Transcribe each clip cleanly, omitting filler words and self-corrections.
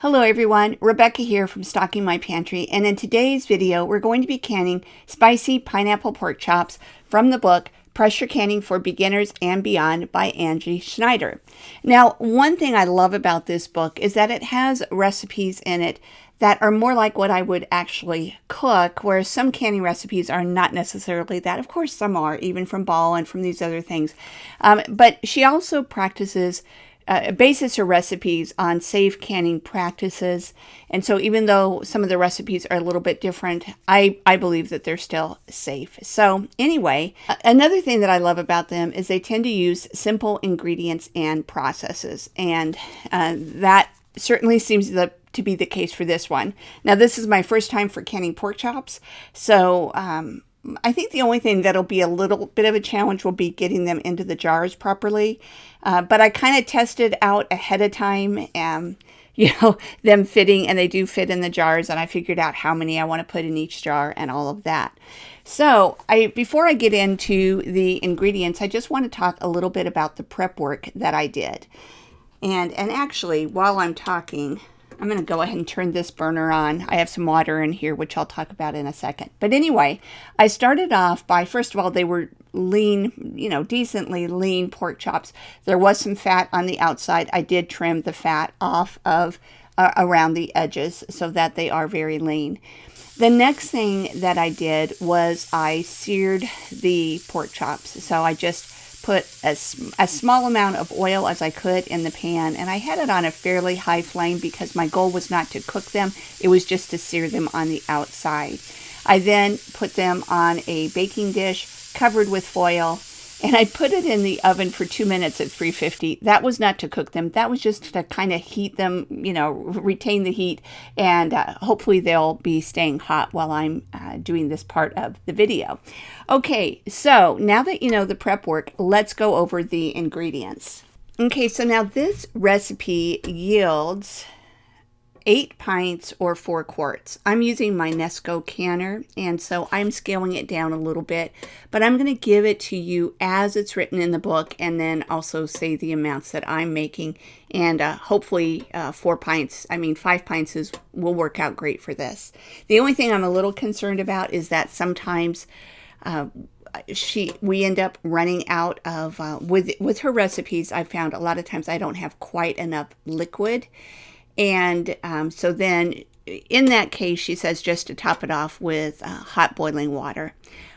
Hello everyone, Rebecca here from Stocking My Pantry, and in today's video we're going to be canning spicy pineapple pork chops from the book Pressure Canning for Beginners and Beyond by Angi Schneider. Now, one thing I love about this book is that it has recipes in it that are more like what I would actually cook, whereas some canning recipes are not necessarily that. Of course, some are, even from Ball and from these other things. But she also bases her recipes on safe canning practices. And so even though some of the recipes are a little bit different, I believe that they're still safe. So anyway, another thing that I love about them is they tend to use simple ingredients and processes. And that certainly seems to be the case for this one. Now, this is my first time for canning pork chops. So I think the only thing that'll be a little bit of a challenge will be getting them into the jars properly. But I kind of tested out ahead of time, them fitting, and they do fit in the jars. And I figured out how many I want to put in each jar and all of that. So before I get into the ingredients, I just want to talk a little bit about the prep work that I did. And actually, while I'm talking, I'm going to go ahead and turn this burner on. I have some water in here, which I'll talk about in a second. But anyway, I started off by, first of all, they were lean, decently lean pork chops. There was some fat on the outside. I did trim the fat off of around the edges so that they are very lean. The next thing that I did was I seared the pork chops. So I just put a small amount of oil as I could in the pan, and I had it on a fairly high flame because my goal was not to cook them, it was just to sear them on the outside. I then put them on a baking dish covered with foil, and I put it in the oven for 2 minutes at 350. That was not to cook them, that was just to kind of heat them, retain the heat, and hopefully they'll be staying hot while I'm doing this part of the video. Okay, so now that you know the prep work, let's go over the ingredients. Okay, so now this recipe yields 8 pints or 4 quarts. I'm using my Nesco canner, and so I'm scaling it down a little bit, but I'm going to give it to you as it's written in the book, and then also say the amounts that I'm making, and hopefully 5 pints will work out great for this. The only thing I'm a little concerned about is that sometimes we end up running out of, with her recipes, I've found a lot of times I don't have quite enough liquid. And so then in that case, she says just to top it off with hot boiling water.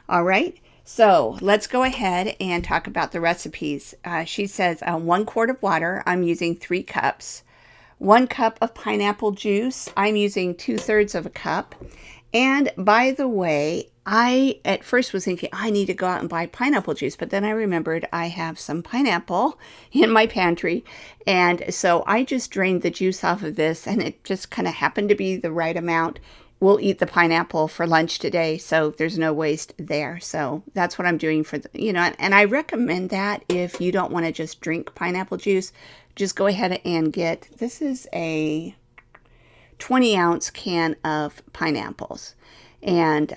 All right, so let's go ahead and talk about the recipes. She says 1 quart of water, I'm using 3 cups. 1 cup of pineapple juice, I'm using 2/3 of a cup. And by the way, I at first was thinking I need to go out and buy pineapple juice, but then I remembered I have some pineapple in my pantry, and so I just drained the juice off of this, and it just kind of happened to be the right amount. We'll eat the pineapple for lunch today, so there's no waste there. So that's what I'm doing for and I recommend that if you don't want to just drink pineapple juice, just go ahead and this is a 20-ounce can of pineapples, and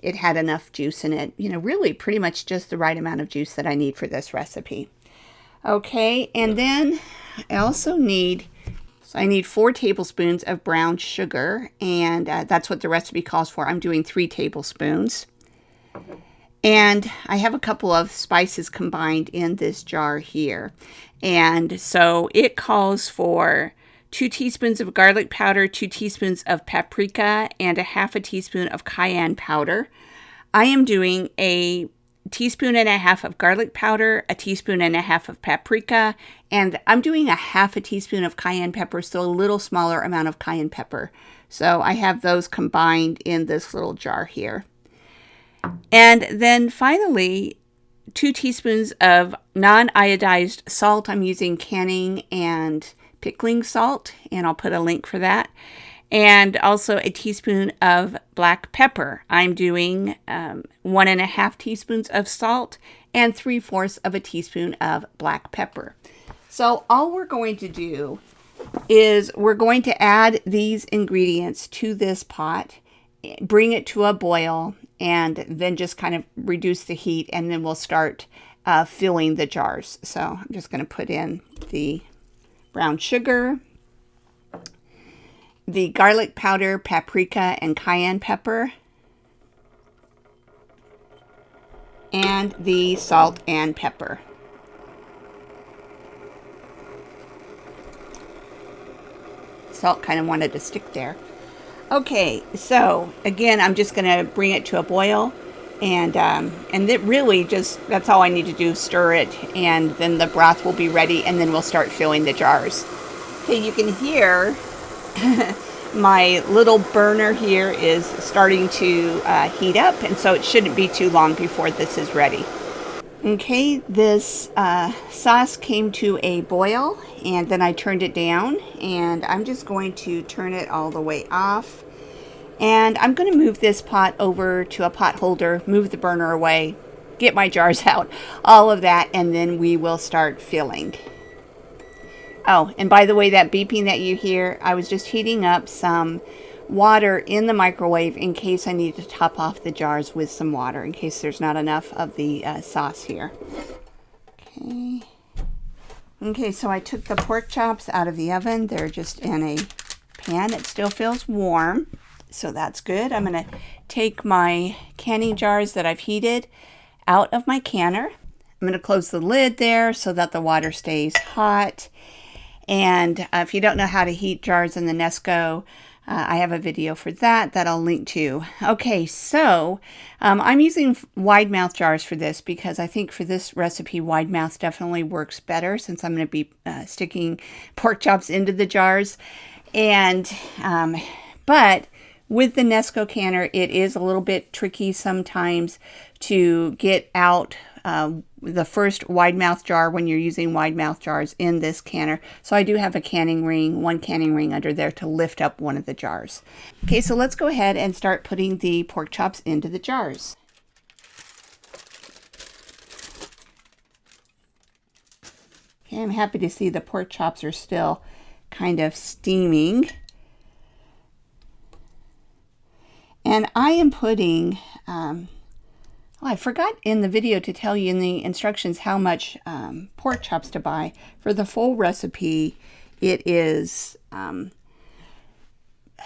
it had enough juice in it, really pretty much just the right amount of juice that I need for this recipe. Okay, and then I also need 4 tablespoons of brown sugar, and that's what the recipe calls for. I'm doing 3 tablespoons. And I have a couple of spices combined in this jar here, and so it calls for 2 teaspoons of garlic powder, 2 teaspoons of paprika, and 1/2 teaspoon of cayenne powder. I am doing a 1.5 teaspoons of garlic powder, 1.5 teaspoons of paprika, and I'm doing 1/2 teaspoon of cayenne pepper, so a little smaller amount of cayenne pepper. So I have those combined in this little jar here. And then finally, 2 teaspoons of non-iodized salt. I'm using canning and pickling salt, and I'll put a link for that. And also 1 teaspoon of black pepper. I'm doing 1.5 teaspoons of salt and 3/4 of a teaspoon of black pepper. So all we're going to do is we're going to add these ingredients to this pot, bring it to a boil, and then just kind of reduce the heat, and then we'll start filling the jars. So I'm just going to put in the brown sugar, the garlic powder, paprika, and cayenne pepper, and the salt and pepper. Salt kind of wanted to stick there. Okay, so again, I'm just going to bring it to a boil, and it really just, that's all I need to do, stir it, and then the broth will be ready, and then we'll start filling the jars. Okay, you can hear my little burner here is starting to heat up, and so it shouldn't be too long before this is ready. Okay, this sauce came to a boil, and then I turned it down, and I'm just going to turn it all the way off. And I'm going to move this pot over to a pot holder, move the burner away, get my jars out, all of that, and then we will start filling. Oh, and by the way, that beeping that you hear, I was just heating up some water in the microwave in case I need to top off the jars with some water, in case there's not enough of the sauce here. Okay, so I took the pork chops out of the oven. They're just in a pan. It still feels warm, so that's good. I'm going to take my canning jars that I've heated out of my canner. I'm going to close the lid there so that the water stays hot. And if you don't know how to heat jars in the Nesco, I have a video for that I'll link to. Okay, so I'm using wide mouth jars for this because I think for this recipe, wide mouth definitely works better since I'm going to be sticking pork chops into the jars. And but with the Nesco canner, it is a little bit tricky sometimes to get out the first wide mouth jar when you're using wide mouth jars in this canner. So I do have a canning ring, one canning ring under there to lift up one of the jars. Okay, so let's go ahead and start putting the pork chops into the jars. Okay, I'm happy to see the pork chops are still kind of steaming. And I am putting, I forgot in the video to tell you in the instructions how much pork chops to buy. For the full recipe, it is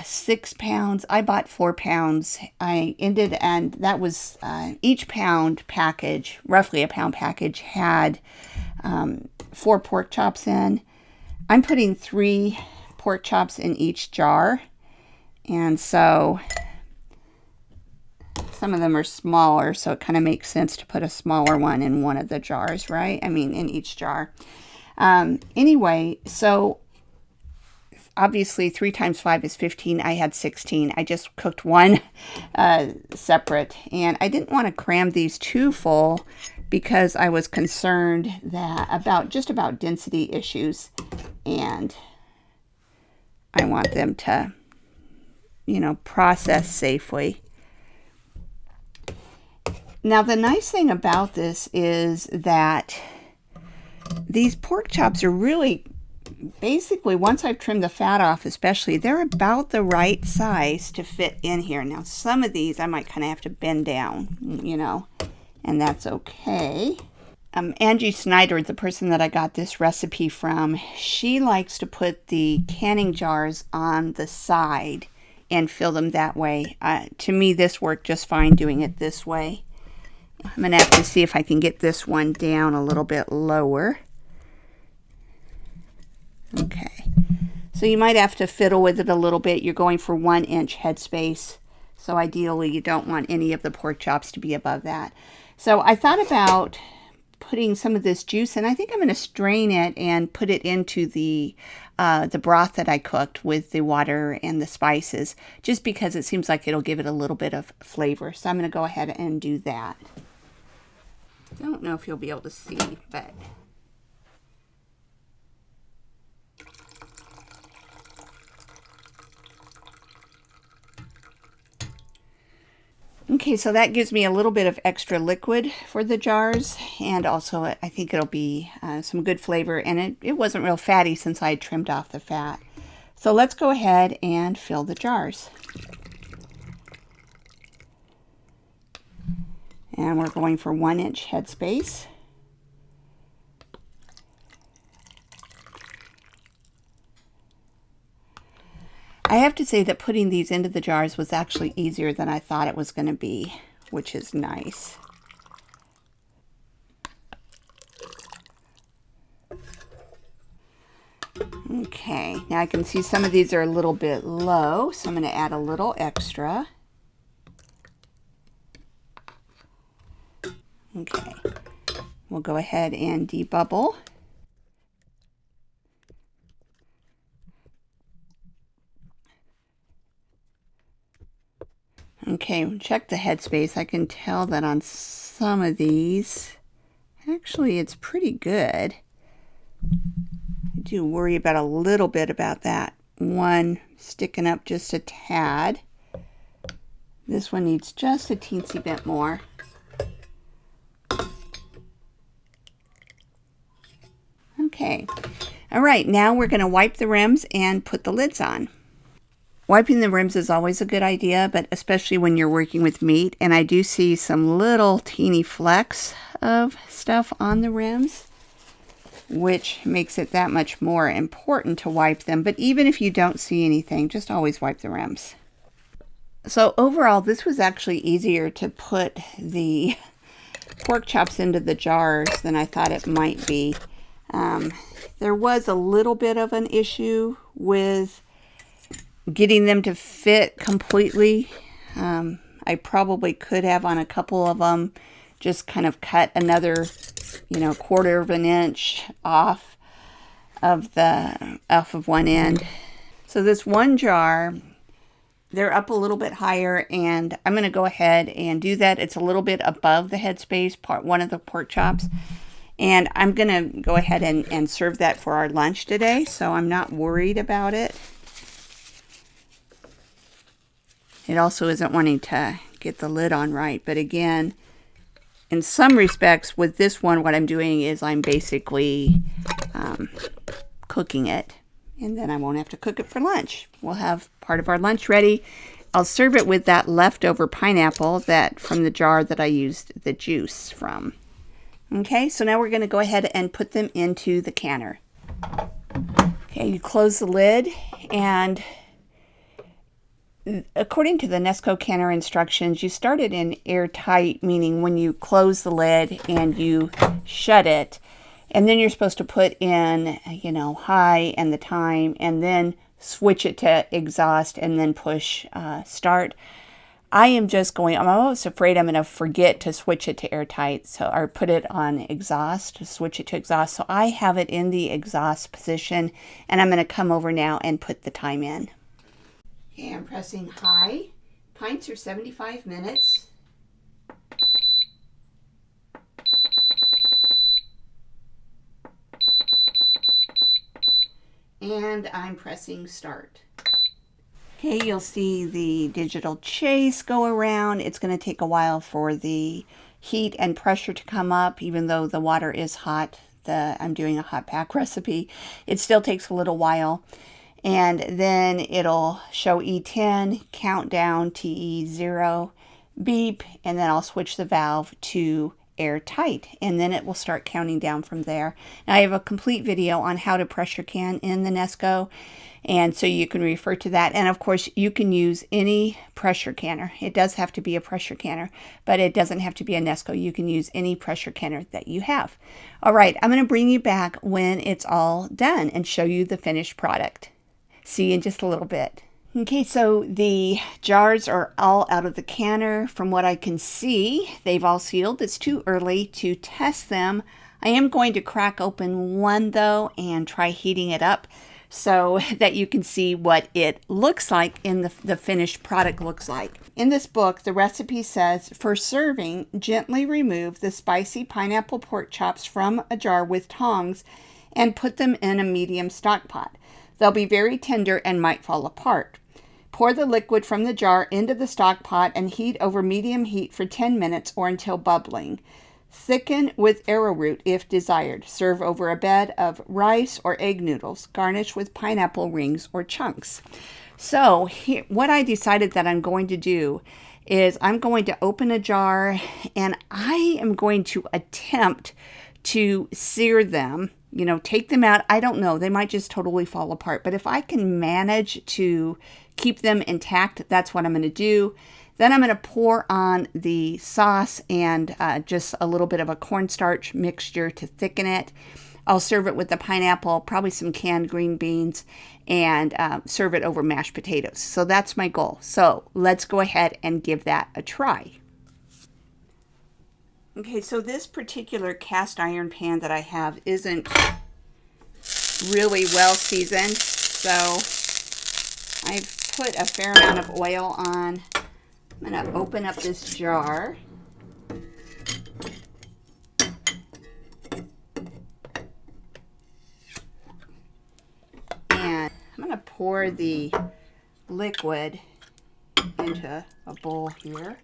6 pounds. I bought 4 pounds. And that was each pound package, roughly a pound package, had 4 pork chops in. I'm putting 3 pork chops in each jar, and so some of them are smaller, so it kind of makes sense to put a smaller one in one of the jars, right? I mean, in each jar. Anyway, so obviously 3 times 5 is 15. I had 16. I just cooked one separate, and I didn't want to cram these too full because I was concerned about density issues, and I want them to, process safely. Now, the nice thing about this is that these pork chops are really, basically, once I've trimmed the fat off especially, they're about the right size to fit in here. Now, some of these I might kind of have to bend down, and that's okay. Angi Schneider, the person that I got this recipe from, she likes to put the canning jars on the side and fill them that way. To me, this worked just fine doing it this way. I'm going to have to see if I can get this one down a little bit lower. Okay. So you might have to fiddle with it a little bit. You're going for 1 inch headspace. So ideally you don't want any of the pork chops to be above that. So I thought about putting some of this juice in. I think I'm going to strain it and put it into the broth that I cooked with the water and the spices, just because it seems like it'll give it a little bit of flavor. So I'm going to go ahead and do that. I don't know if you'll be able to see, but okay, so that gives me a little bit of extra liquid for the jars, and also I think it'll be some good flavor, and it wasn't real fatty since I had trimmed off the fat. So let's go ahead and fill the jars. And we're going for 1 inch headspace. I have to say that putting these into the jars was actually easier than I thought it was going to be, which is nice. Okay, now I can see some of these are a little bit low, so I'm going to add a little extra. Okay, we'll go ahead and debubble. Okay, check the headspace. I can tell that on some of these, actually it's pretty good. I do worry about a little bit about that one sticking up just a tad. This one needs just a teensy bit more. Okay, all right, now we're going to wipe the rims and put the lids on. Wiping the rims is always a good idea, but especially when you're working with meat. And I do see some little teeny flecks of stuff on the rims, which makes it that much more important to wipe them. But even if you don't see anything, just always wipe the rims. So overall, this was actually easier to put the pork chops into the jars than I thought it might be. There was a little bit of an issue with getting them to fit completely. I probably could have on a couple of them just kind of cut another, 1/4 of an inch off of one end. So this one jar, they're up a little bit higher, and I'm going to go ahead and do that. It's a little bit above the headspace, part one of the pork chops. And I'm going to go ahead and serve that for our lunch today, so I'm not worried about it. It also isn't wanting to get the lid on right, but again, in some respects with this one, what I'm doing is I'm basically cooking it, and then I won't have to cook it for lunch. We'll have part of our lunch ready. I'll serve it with that leftover pineapple from the jar that I used the juice from. Okay, so now we're going to go ahead and put them into the canner. Okay, you close the lid, and according to the Nesco canner instructions, you start it in airtight, meaning when you close the lid and you shut it, and then you're supposed to put in, high and the time, and then switch it to exhaust and then push start. I'm almost afraid I'm going to forget to switch it to airtight, or put it on exhaust, to switch it to exhaust. So I have it in the exhaust position, and I'm going to come over now and put the time in. Okay, I'm pressing high. Pints are 75 minutes. And I'm pressing start. Okay, you'll see the digital chase go around. It's going to take a while for the heat and pressure to come up, even though the water is hot. I'm doing a hot pack recipe. It still takes a little while. And then it'll show E10, countdown, TE0, beep, and then I'll switch the valve to airtight, and then it will start counting down from there. Now I have a complete video on how to pressure can in the Nesco, and so you can refer to that. And of course, you can use any pressure canner. It does have to be a pressure canner, but it doesn't have to be a Nesco. You can use any pressure canner that you have. All right, I'm going to bring you back when it's all done and show you the finished product. See you in just a little bit. Okay, so the jars are all out of the canner. From what I can see, they've all sealed. It's too early to test them. I am going to crack open one though and try heating it up so that you can see what it looks like in the finished product looks like. In this book, the recipe says, for serving, gently remove the spicy pineapple pork chops from a jar with tongs and put them in a medium stock pot. They'll be very tender and might fall apart. Pour the liquid from the jar into the stock pot and heat over medium heat for 10 minutes or until bubbling. Thicken with arrowroot if desired. Serve over a bed of rice or egg noodles. Garnish with pineapple rings or chunks. So here, what I decided that I'm going to do is I'm going to open a jar and I am going to attempt to sear them you know, take them out. I don't know. They might just totally fall apart. But if I can manage to keep them intact, that's what I'm going to do. Then I'm going to pour on the sauce and just a little bit of a cornstarch mixture to thicken it. I'll serve it with the pineapple, probably some canned green beans, and serve it over mashed potatoes. So that's my goal. So let's go ahead and give that a try. Okay, so this particular cast iron pan that I have isn't really well seasoned, so I've put a fair amount of oil on. I'm going to open up this jar. And I'm going to pour the liquid into a bowl here.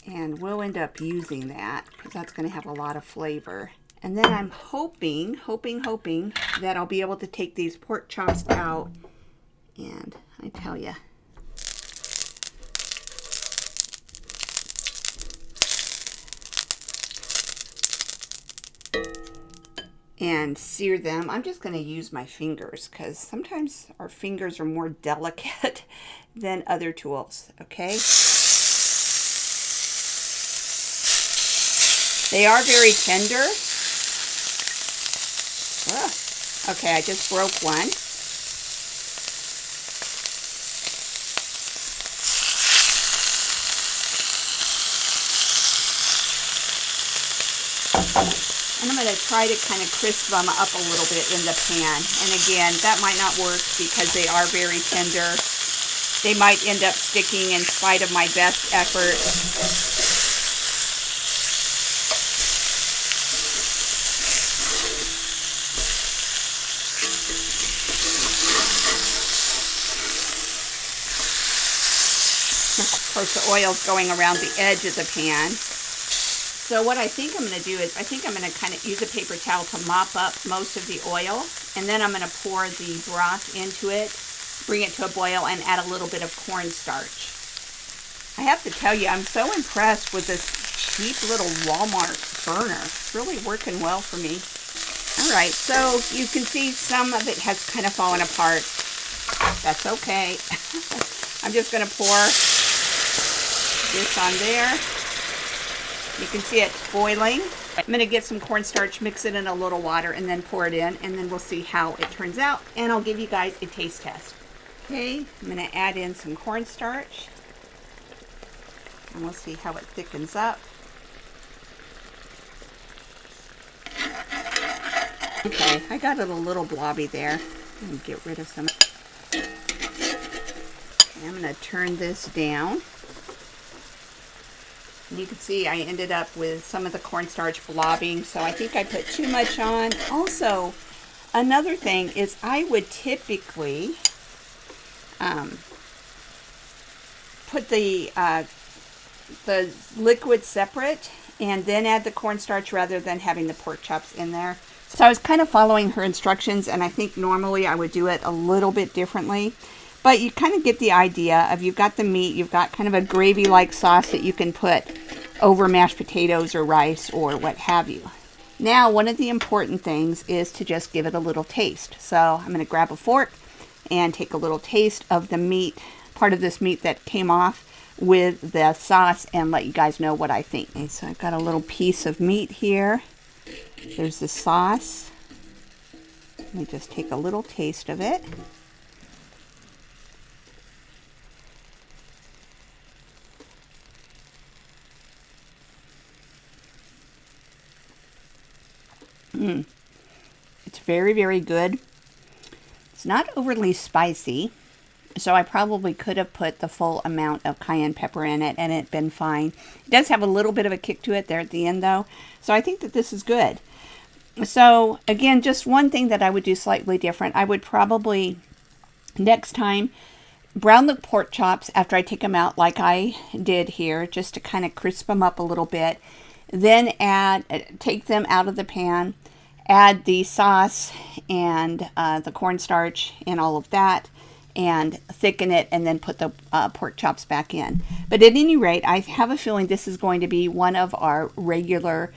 And we'll end up using that because that's going to have a lot of flavor. And then I'm hoping that I'll be able to take these pork chops out. And I tell you, and sear them. I'm just going to use my fingers because sometimes our fingers are more delicate than other tools, okay? They are very tender. Ugh. Okay, I just broke one. And I'm going to try to kind of crisp them up a little bit in the pan. And again, that might not work because they are very tender. They might end up sticking in spite of my best effort. Of course, the oil's going around the edge of the pan. So what I think I'm going to do is I think I'm going to kind of use a paper towel to mop up most of the oil. And then I'm going to pour the broth into it, bring it to a boil, and add a little bit of cornstarch. I have to tell you, I'm so impressed with this cheap little Walmart burner. It's really working well for me. All right, so you can see some of it has kind of fallen apart. That's okay. I'm just going to pour this on there. You can see it's boiling. I'm going to get some cornstarch, mix it in a little water, and then pour it in, and then we'll see how it turns out, and I'll give you guys a taste test. Okay, I'm going to add in some cornstarch, and we'll see how it thickens up. Okay, I got it a little blobby there. I'm going to get rid of some. Okay, I'm going to turn this down. You can see I ended up with some of the cornstarch blobbing, so I think I put too much on. Also, another thing is I would typically put the liquid separate and then add the cornstarch rather than having the pork chops in there. So I was kind of following her instructions, and I think normally I would do it a little bit differently. But you kind of get the idea of you've got the meat, you've got kind of a gravy-like sauce that you can put over mashed potatoes or rice or what have you. Now, one of the important things is to just give it a little taste. So I'm going to grab a fork and take a little taste of the meat, part of this meat that came off with the sauce, and let you guys know what I think. Okay, so I've got a little piece of meat here. There's the sauce. Let me just take a little taste of it. It's very, very good. It's not overly spicy, so I probably could have put the full amount of cayenne pepper in it and it'd been fine. It does have a little bit of a kick to it there at the end though, so I think that this is good. So again, just one thing that I would do slightly different. I would probably next time brown the pork chops after I take them out like I did here, just to kind of crisp them up a little bit. Then take them out of the pan, add the sauce and the cornstarch and all of that, and thicken it, and then put the pork chops back in. But at any rate, I have a feeling this is going to be one of our regular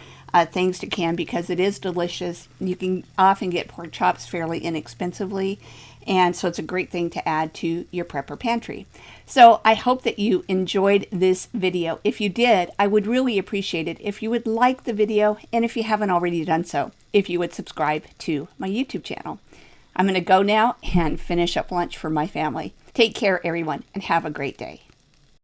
things to can because it is delicious. You can often get pork chops fairly inexpensively, and so it's a great thing to add to your prepper pantry. So I hope that you enjoyed this video. If you did, I would really appreciate it if you would like the video, and if you haven't already done so, if you would subscribe to my YouTube channel. I'm going to go now and finish up lunch for my family. Take care, everyone, and have a great day.